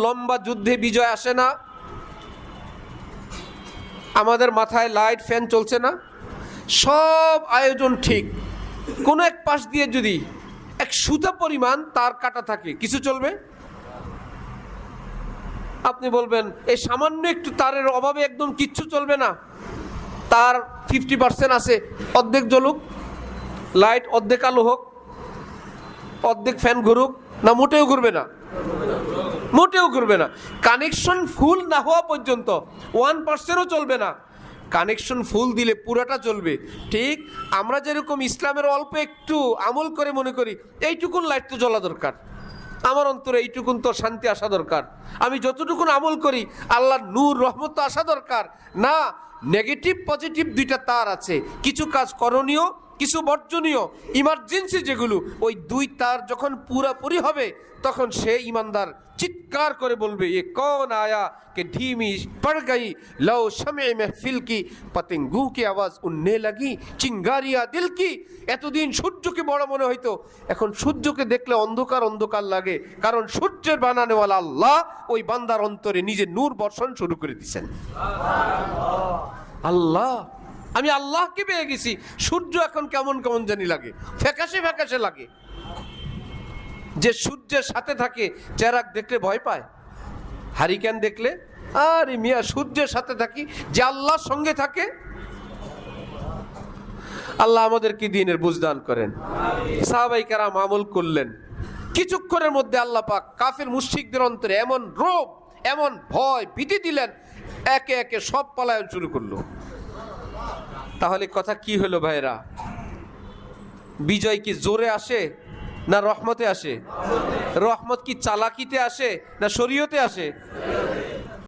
লম্বা যুদ্ধে বিজয় আসে না, আমাদের মাথায় লাইট ফ্যান চলছে না, সব আয়োজন ঠিক, কোনো এক পাশ দিয়ে যদি এক সুতা পরিমাণ তার কাটা থাকে, কিছু চলবে? আপনি বলবেন এই সামান্য একটু তারের অভাবে একদম কিচ্ছু চলবে না, তার 50% আছে, অর্ধেক জ্বলুক, লাইট অর্ধেক আলো হোক, অর্ধেক ফ্যান ঘুরুক, না মোটেও ঘুরবে না? মোটেও ঘুরবে না। কানেকশন ফুল না হওয়া পর্যন্ত 1%ও চলবে না। কানেকশন ফুল দিলে পুরাটা চলবে। ঠিক আমরা যেরকম ইসলামের অল্প একটু আমল করে মনে করি এইটুকুন লাইট তো জ্বলা দরকার, আমার অন্তরে এইটুকুন তো শান্তি আসা দরকার, আমি যতটুকুন আমল করি আল্লাহর নূর রহমত তো আসা দরকার না। নেগেটিভ পজিটিভ দুইটা তার আছে, কিছু কাজ করণীয়, কিছু বর্জনীয়, ইমার্জেন্সি যেগুলো, ওই দুই তার যখন পুরাপুরি হবে তখন সে ইমানদার চিৎকার করে বলবে এ কौन आया कि धीमी पड़ गई लो शमे महफिल की पतंगों की आवाज़ उड़ने लगी चिंगारिया दिल की। এতদিন সূর্যকে বড় মনে হইতো, এখন সূর্যকে দেখলে অন্ধকার অন্ধকার লাগে, কারণ সূর্যের বানানেওয়ালা আল্লাহ ওই বান্দার অন্তরে নিজের নূর বর্ষণ শুরু করে দিয়েছেন। আল্লাহ, আমি আল্লাহকে পেয়ে গেছি, সূর্য এখন কেমন কেমন জানি লাগে, ফ্যাকাশে ফ্যাকাশে লাগে। যে সূর্যের সাথে থাকে চেরাক দেখলে ভয় পায়, হারিকেন দেখলে, আরে মিয়া সূর্যের সাথে থাকি, যে আল্লাহর সঙ্গে থাকে। আল্লাহ আমাদেরকে দ্বীনের বুঝদান করেন। সাহাবায়ে কেরাম আমল করলেন, কিছুক্ষণের মধ্যে আল্লাহ পাক কাফের মুশরিকদের অন্তরে এমন রোগ, এমন ভয় ভীতি দিলেন, একে একে সব পলায়ন শুরু করলো। তাহলে কথা কি হলো ভাইরা? বিজয় কি জোরে আসে না রহমতে আসে? রহমত কি চালাকিতে আসে না শরীয়তে আসে?